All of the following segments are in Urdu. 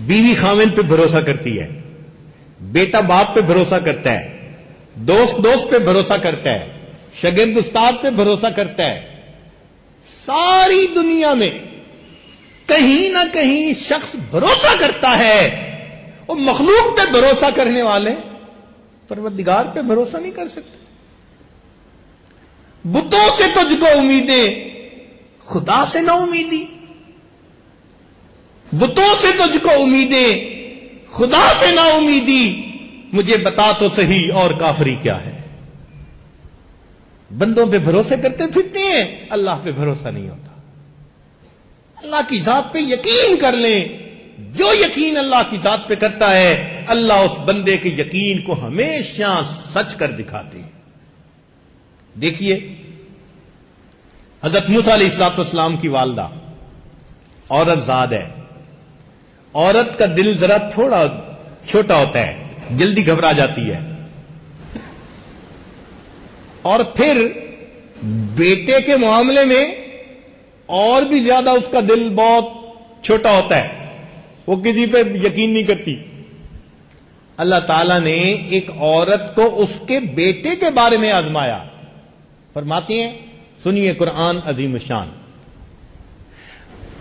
بیوی خاوند پہ بھروسہ کرتی ہے، بیٹا باپ پہ بھروسہ کرتا ہے، دوست پہ بھروسہ کرتا ہے، شاگرد استاد پہ بھروسہ کرتا ہے. ساری دنیا میں کہیں نہ کہیں شخص بھروسہ کرتا ہے. وہ مخلوق پہ بھروسہ کرنے والے پروردگار پہ بھروسہ نہیں کر سکتے. بتوں سے تجھ کو امیدیں، خدا سے نہ امیدی. بتوں سے تجھ کو امیدیں، خدا سے نہ امیدی. مجھے بتا تو صحیح اور کافری کیا ہے. بندوں پہ بھروسے کرتے پھرتے ہیں، اللہ پہ بھروسہ نہیں ہوتا. اللہ کی ذات پہ یقین کر لیں. جو یقین اللہ کی ذات پہ کرتا ہے، اللہ اس بندے کے یقین کو ہمیشہ سچ کر دکھاتے ہیں. دیکھیے حضرت موسیٰ علیہ السلام کی والدہ عورت زاد ہے. عورت کا دل ذرا تھوڑا چھوٹا ہوتا ہے، جلدی گھبرا جاتی ہے. اور پھر بیٹے کے معاملے میں اور بھی زیادہ اس کا دل بہت چھوٹا ہوتا ہے، وہ کسی پہ یقین نہیں کرتی. اللہ تعالیٰ نے ایک عورت کو اس کے بیٹے کے بارے میں آزمایا. فرماتے ہیں، سنیے قرآن عظیم الشان،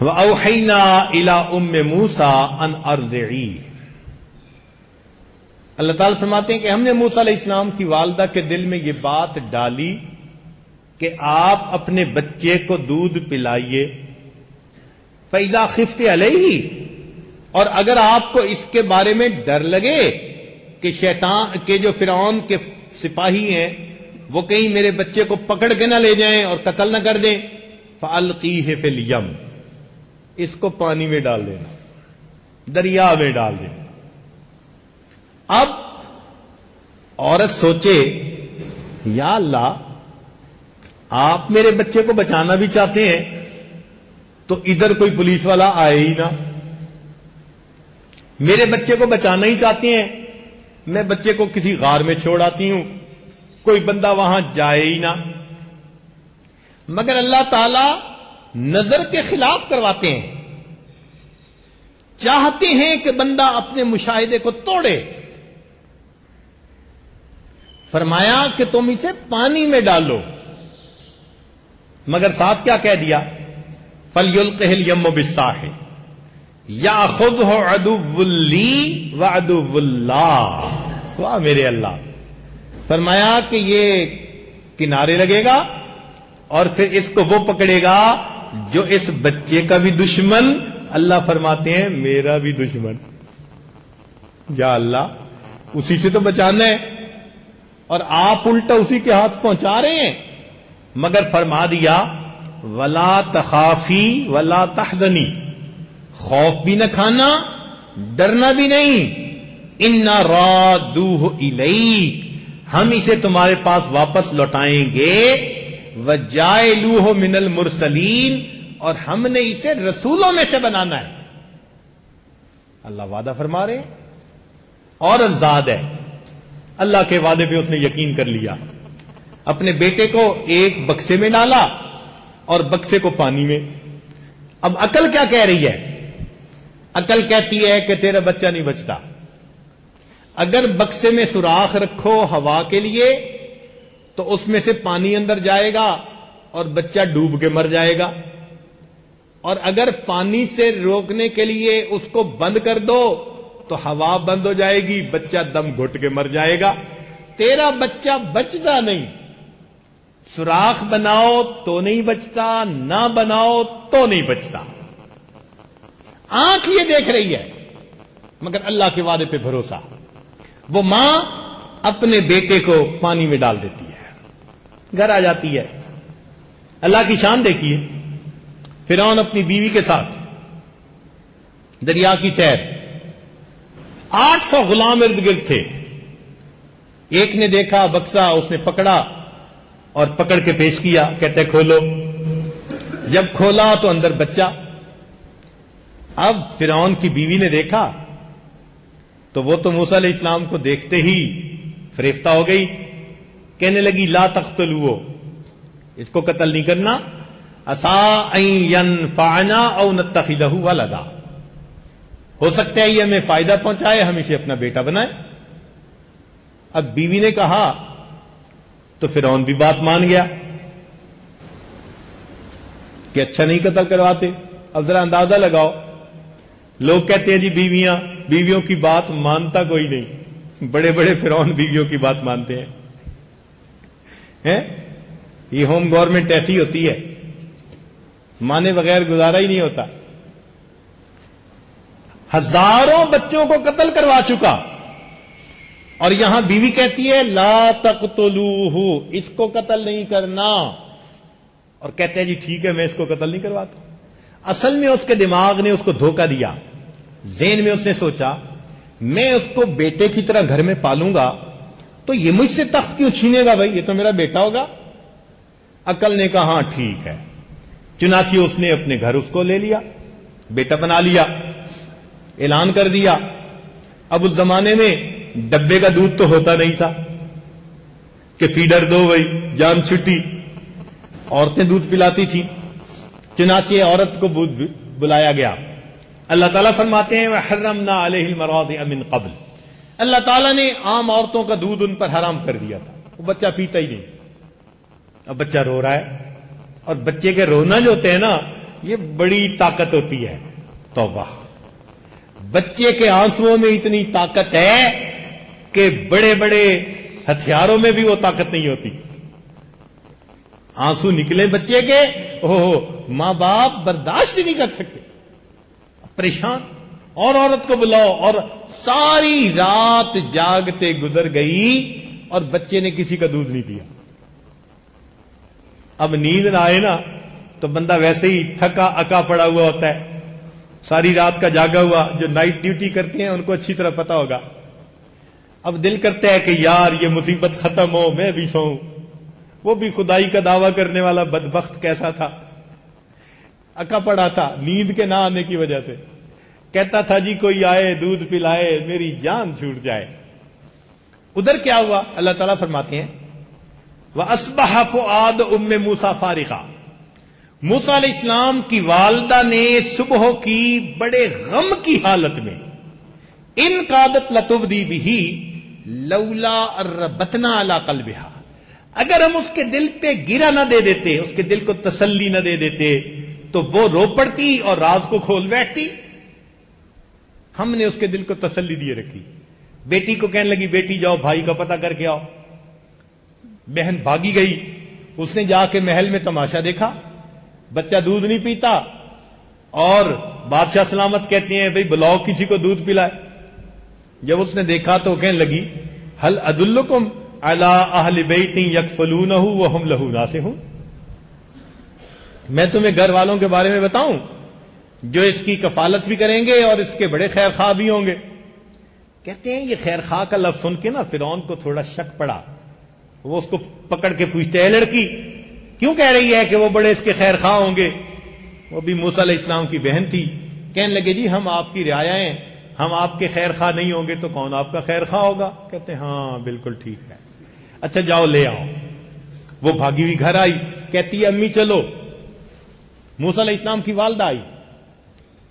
وَأَوْحَيْنَا إِلَىٰ أُمِّ مُوسَىٰ أَنْ أَرْضِعِيهِ. اللہ تعالیٰ فرماتے ہیں کہ ہم نے موسیٰ علیہ السلام کی والدہ کے دل میں یہ بات ڈالی کہ آپ اپنے بچے کو دودھ پلائیے. فَإِذَا خِفْتِ عَلَيْهِ، اور اگر آپ کو اس کے بارے میں ڈر لگے کہ شیطان کے جو فرعون کے سپاہی ہیں وہ کہیں میرے بچے کو پکڑ کے نہ لے جائیں اور قتل نہ کر دیں، فَأَلْقِيهِ فِي الْيَمِّ، اس کو پانی میں ڈال دینا، دریا میں ڈال دینا. اب عورت سوچے، یا اللہ آپ میرے بچے کو بچانا بھی چاہتے ہیں تو ادھر کوئی پولیس والا آئے ہی نہ. میرے بچے کو بچانا ہی چاہتے ہیں، میں بچے کو کسی غار میں چھوڑ آتی ہوں، کوئی بندہ وہاں جائے ہی نہ. مگر اللہ تعالی نظر کے خلاف کرواتے ہیں، چاہتے ہیں کہ بندہ اپنے مشاہدے کو توڑے. فرمایا کہ تم اسے پانی میں ڈالو، مگر ساتھ کیا کہہ دیا، فَلْيُلْقِهِ الْيَمُّ بِالسَّاحِلِ يَأْخُذْهُ عَدُوٌّ لِّي وَعَدُوٌّ اللَّهِ. واہ میرے اللہ. فرمایا کہ یہ کنارے لگے گا اور پھر اس کو وہ پکڑے گا جو اس بچے کا بھی دشمن، اللہ فرماتے ہیں میرا بھی دشمن. یا اللہ اسی سے تو بچانا ہے اور آپ الٹا اسی کے ہاتھ پہنچا رہے ہیں. مگر فرما دیا ولا تخافی ولا تحزنی، خوف بھی نہ کھانا، ڈرنا بھی نہیں. انا رادوہ الیک، ہم اسے تمہارے پاس واپس لوٹائیں گے. وجائلوہ من المرسلین، اور ہم نے اسے رسولوں میں سے بنانا ہے. اللہ وعدہ فرما رہے ہیں. اور آزاد ہے، اللہ کے وعدے پہ اس نے یقین کر لیا. اپنے بیٹے کو ایک بکسے میں ڈالا اور بکسے کو پانی میں. اب عقل کیا کہہ رہی ہے؟ عقل کہتی ہے کہ تیرا بچہ نہیں بچتا. اگر بکسے میں سوراخ رکھو ہوا کے لیے تو اس میں سے پانی اندر جائے گا اور بچہ ڈوب کے مر جائے گا. اور اگر پانی سے روکنے کے لیے اس کو بند کر دو تو ہوا بند ہو جائے گی، بچہ دم گھٹ کے مر جائے گا. تیرا بچہ بچتا نہیں. سوراخ بناؤ تو نہیں بچتا، نہ بناؤ تو نہیں بچتا. آنکھ یہ دیکھ رہی ہے مگر اللہ کے وعدے پہ بھروسہ. وہ ماں اپنے بیٹے کو پانی میں ڈال دیتی ہے، گھر آ جاتی ہے. اللہ کی شان دیکھیے، فرعون اپنی بیوی کے ساتھ دریا کی سیر، 800 غلام ارد گرد تھے. ایک نے دیکھا بکسا، اس نے پکڑا اور پکڑ کے پیش کیا، کہتے کھولو. جب کھولا تو اندر بچہ. اب فرعون کی بیوی نے دیکھا تو وہ تو موسیٰ علیہ السلام کو دیکھتے ہی فریفتہ ہو گئی. کہنے لگی لا تقتلوہ، اس کو قتل نہیں کرنا. عسیٰ ان ینفعنا او نتخذہ ولدا، ہو سکتا ہے یہ ہمیں فائدہ پہنچائے، ہم اسے اپنا بیٹا بنائیں۔ اب بیوی نے کہا تو فرعون بھی بات مان گیا کہ اچھا نہیں قتل کرواتے۔ اب ذرا اندازہ لگاؤ، لوگ کہتے ہیں جی بیویوں کی بات مانتا کوئی نہیں، بڑے بڑے فرعون بیویوں کی بات مانتے ہیں۔ یہ ہوم گورنمنٹ ایسی ہوتی ہے، مانے بغیر گزارا ہی نہیں ہوتا۔ ہزاروں بچوں کو قتل کروا چکا، اور یہاں بیوی کہتی ہے لا تقتلوہ، اس کو قتل نہیں کرنا، اور کہتے ہیں جی ٹھیک ہے میں اس کو قتل نہیں کرواتا۔ اصل میں اس کے دماغ نے اس کو دھوکہ دیا، ذہن میں اس نے سوچا میں اس کو بیٹے کی طرح گھر میں پالوں گا تو یہ مجھ سے تخت کیوں چھینے گا، بھائی یہ تو میرا بیٹا ہوگا۔ عقل نے کہا ہاں ٹھیک ہے، چنانچہ اس نے اپنے گھر اس کو لے لیا، بیٹا بنا لیا، اعلان کر دیا۔ اب اس زمانے میں ڈبے کا دودھ تو ہوتا نہیں تھا کہ فیڈر دو بھائی جان چھٹی، عورتیں دودھ پلاتی تھیں، چنانچہ عورت کو بلایا گیا۔ اللہ تعالیٰ فرماتے ہیں وَحَرَّمْنَا عَلَيْهِ الْمَرَاضِعَ مِنْ قَبْلِ، اللہ تعالیٰ نے عام عورتوں کا دودھ ان پر حرام کر دیا تھا، وہ بچہ پیتا ہی نہیں۔ اب بچہ رو رہا ہے، اور بچے کے رونا جو ہوتے ہیں نا یہ بڑی طاقت ہوتی ہے۔ توبہ، بچے کے آنسوؤں میں اتنی طاقت ہے کہ بڑے بڑے ہتھیاروں میں بھی وہ طاقت نہیں ہوتی۔ آنسو نکلے بچے کے، ماں باپ برداشت نہیں کر سکتے، پریشان، اور عورت کو بلاؤ، اور ساری رات جاگتے گزر گئی اور بچے نے کسی کا دودھ نہیں پیا۔ اب نیند نہ آئے نا تو بندہ ویسے ہی تھکا اکا پڑا ہوا ہوتا ہے، ساری رات کا جاگا ہوا۔ جو نائٹ ڈیوٹی کرتے ہیں ان کو اچھی طرح پتا ہوگا۔ اب دل کرتا ہے کہ یار یہ مصیبت ختم ہو، میں بھی سوؤں۔ وہ بھی خدائی کا دعویٰ کرنے والا بدبخت کیسا تھا، اکا پڑا تھا نیند کے نہ آنے کی وجہ سے، کہتا تھا جی کوئی آئے دودھ پلائے میری جان چھوٹ جائے۔ ادھر کیا ہوا؟ اللہ تعالیٰ فرماتے ہیں وَأَصْبَحَ فُؤَادُ أُمِّ مُوسَىٰ فَارِغًا، موسیٰ علیہ السلام کی والدہ نے صبح کی بڑے غم کی حالت میں ان قادت لتبدی بہ لولا ربتنا علی قلبہا، اگر ہم اس کے دل پہ گرا نہ دے دیتے، اس کے دل کو تسلی نہ دے دیتے تو وہ رو پڑتی اور راز کو کھول بیٹھتی۔ ہم نے اس کے دل کو تسلی دیے رکھی۔ بیٹی کو کہنے لگی بیٹی جاؤ بھائی کا پتہ کر کے آؤ۔ بہن بھاگی گئی، اس نے جا کے محل میں تماشا دیکھا، بچہ دودھ نہیں پیتا، اور بادشاہ سلامت کہتے ہیں بھئی بلاؤ کسی کو دودھ پلائے۔ جب اس نے دیکھا تو کہنے لگی هل ادلکم علی اہل بیت یکفلونہ وہم لہ ناصحون، میں تمہیں گھر والوں کے بارے میں بتاؤں جو اس کی کفالت بھی کریں گے اور اس کے بڑے خیر خواہ بھی ہوں گے۔ کہتے ہیں یہ خیر خواہ کا لفظ سن کے نا فرعون کو تھوڑا شک پڑا، وہ اس کو پکڑ کے پوچھتے ہیں لڑکی کیوں کہہ رہی ہے کہ وہ بڑے اس کے خیر خواہ ہوں گے؟ وہ بھی موسیٰ علیہ السلام کی بہن تھی۔ کہنے لگے جی ہم آپ کی رعایا ہیں، ہم آپ کے خیر خواہ نہیں ہوں گے تو کون آپ کا خیر خواہ ہوگا؟ کہتے ہیں ہاں بالکل ٹھیک ہے، اچھا جاؤ لے آؤ۔ وہ بھاگی ہوئی گھر آئی، کہتی ہے امی چلو۔ موسیٰ علیہ السلام کی والدہ آئی،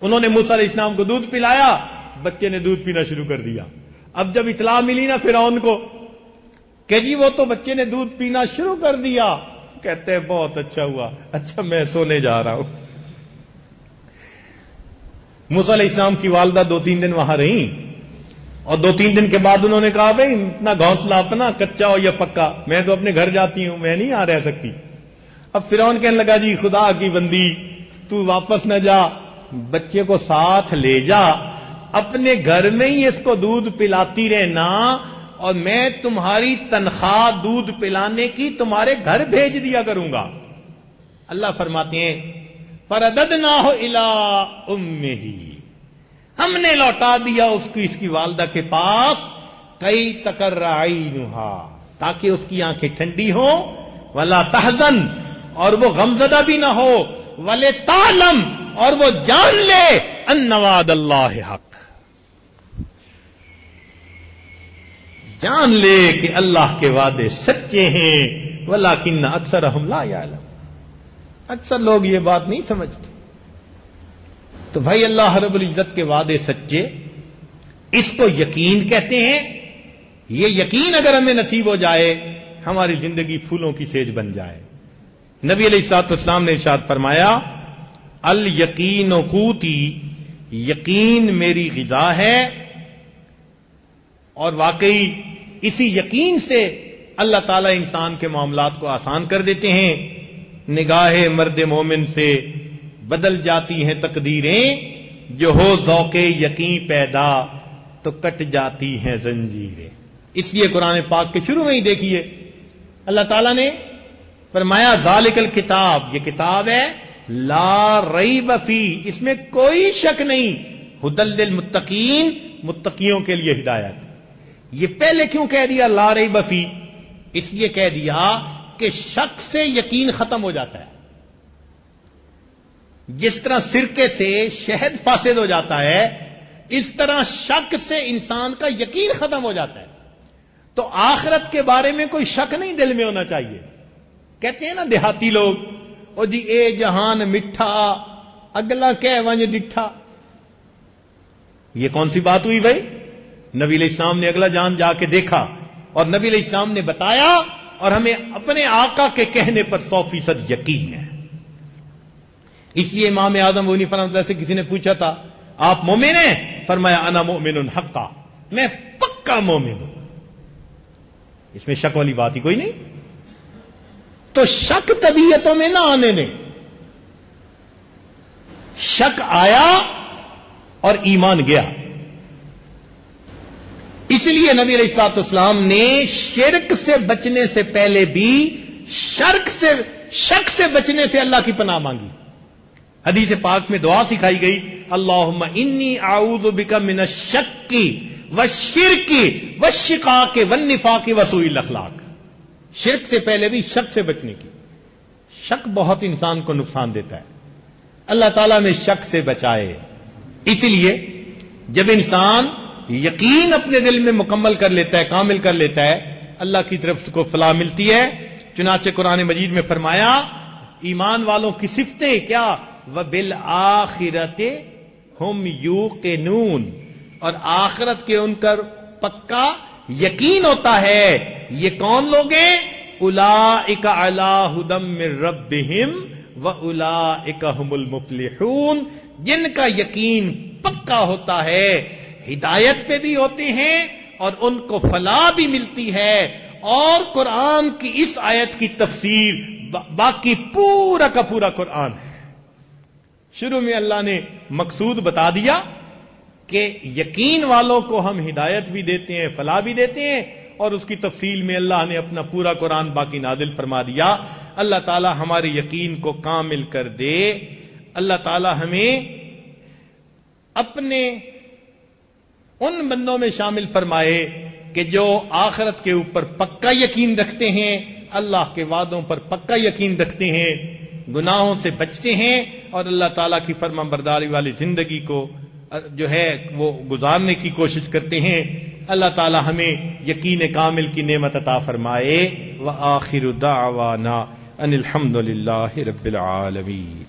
انہوں نے موسیٰ علیہ السلام کو دودھ پلایا، بچے نے دودھ پینا شروع کر دیا۔ اب جب اطلاع ملی نا فرعون کو کہ جی وہ تو بچے نے دودھ پینا شروع کر دیا، کہتے ہیں بہت اچھا ہوا، اچھا میں سونے جا رہا ہوں۔ موسیٰ علیہ السلام کی والدہ 2-3 دن وہاں رہیں، اور 2-3 دن کے بعد انہوں نے کہا بھئی اتنا گھونسلہ اپنا کچا ہو یا پکا، میں تو اپنے گھر جاتی ہوں، میں نہیں یہاں رہ سکتی۔ اب فرعون کہنے لگا جی خدا کی بندی تو واپس نہ جا، بچے کو ساتھ لے جا، اپنے گھر میں ہی اس کو دودھ پلاتی رہنا، اور میں تمہاری تنخواہ دودھ پلانے کی تمہارے گھر بھیج دیا کروں گا۔ اللہ فرماتے ہیں فَرَدَدْنَاهُ إِلَىٰ أُمِّهِ، ہم نے لوٹا دیا اس کی والدہ کے پاس، کئی تقر عینها، تاکہ اس کی آنکھیں ٹھنڈی ہوں، وَلَا تَحْزَنْ، اور وہ غمزدہ بھی نہ ہو، وَلِتَعْلَمْ، اور وہ جان لے أَنَّ وَعْدَ اللَّهِ حق، جان لے کہ اللہ کے وعدے سچے ہیں، وَلَٰكِنَّ أَكْثَرَهُمْ لَا يَعْلَمُونَ، اکثر لوگ یہ بات نہیں سمجھتے۔ تو بھائی اللہ رب العزت کے وعدے سچے، اس کو یقین کہتے ہیں۔ یہ یقین اگر ہمیں نصیب ہو جائے، ہماری زندگی پھولوں کی سیج بن جائے۔ نبی علیہ الصلوۃ والسلام نے ارشاد فرمایا، الیقین قوتی، یقین میری غذا ہے، اور واقعی اسی یقین سے اللہ تعالیٰ انسان کے معاملات کو آسان کر دیتے ہیں۔ نگاہ مرد مومن سے بدل جاتی ہیں تقدیریں، جو ہو ذوق یقین پیدا تو کٹ جاتی ہیں زنجیریں۔ اس لیے قرآن پاک کے شروع میں ہی دیکھیے اللہ تعالیٰ نے فرمایا ذالک الکتاب، یہ کتاب ہے لا ریب فی، اس میں کوئی شک نہیں، ھدی للمتقین، متقیوں کے لیے ہدایت۔ یہ پہلے کیوں کہہ دیا لا ریب فی؟ اس لیے کہہ دیا کہ شک سے یقین ختم ہو جاتا ہے۔ جس طرح سرکے سے شہد فاسد ہو جاتا ہے، اس طرح شک سے انسان کا یقین ختم ہو جاتا ہے۔ تو آخرت کے بارے میں کوئی شک نہیں دل میں ہونا چاہیے۔ کہتے ہیں نا دیہاتی لوگ، او جی اے جہان مٹھا اگلا کہ ونج ڈٹھا۔ یہ کون سی بات ہوئی بھائی؟ نبی علیہ السلام نے اگلا جان جا کے دیکھا، اور نبی علیہ السلام نے بتایا، اور ہمیں اپنے آقا کے کہنے پر 100% یقین ہے۔ اس لیے امام اعظم غنی فرماتے سے کسی نے پوچھا تھا آپ مومن ہیں؟ فرمایا انا مؤمن حقا، میں پکا مومن ہوں، اس میں شک والی بات ہی کوئی نہیں۔ تو شک طبیعتوں میں نہ آنے دیں۔ شک آیا اور ایمان گیا۔ اس لیے نبی علیہ الصلوۃ والسلام نے شرک سے بچنے سے پہلے بھی شک سے بچنے سے اللہ کی پناہ مانگی۔ حدیث پاک میں دعا سکھائی گئی، اللہم انی اعوذ بک من الشک والشرک والشقاق والنفاق وسوء الاخلاق۔ شرک سے پہلے بھی شک سے بچنے کی۔ شک بہت انسان کو نقصان دیتا ہے، اللہ تعالیٰ میں شک سے بچائے۔ اس لیے جب انسان یقین اپنے دل میں مکمل کر لیتا ہے، کامل کر لیتا ہے، اللہ کی طرف سے کو فلاح ملتی ہے۔ چنانچہ قرآن مجید میں فرمایا ایمان والوں کی صفتیں کیا؟ وَبِالْآخِرَةِ هُمْ يُوقِنُونَ، اور آخرت کے ان کا پکا یقین ہوتا ہے۔ یہ کون لوگ ہیں؟ اولئک علی ھدی من ربہم واولئک ھم المفلحون، جن کا یقین پکا ہوتا ہے، ہدایت پہ بھی ہوتے ہیں اور ان کو فلاح بھی ملتی ہے۔ اور قرآن کی اس آیت کی تفسیر باقی پورا کا پورا قرآن ہے۔ شروع میں اللہ نے مقصود بتا دیا کہ یقین والوں کو ہم ہدایت بھی دیتے ہیں، فلاح بھی دیتے ہیں، اور اس کی تفصیل میں اللہ نے اپنا پورا قرآن باقی نازل فرما دیا۔ اللہ تعالی ہمارے یقین کو کامل کر دے۔ اللہ تعالی ہمیں اپنے ان بندوں میں شامل فرمائے کہ جو آخرت کے اوپر پکا یقین رکھتے ہیں، اللہ کے وعدوں پر پکا یقین رکھتے ہیں، گناہوں سے بچتے ہیں، اور اللہ تعالیٰ کی فرما برداری والی زندگی کو جو ہے وہ گزارنے کی کوشش کرتے ہیں۔ اللہ تعالیٰ ہمیں یقین کامل کی نعمت عطا فرمائے۔ وآخر دعوانا ان الحمد للہ رب العالمین۔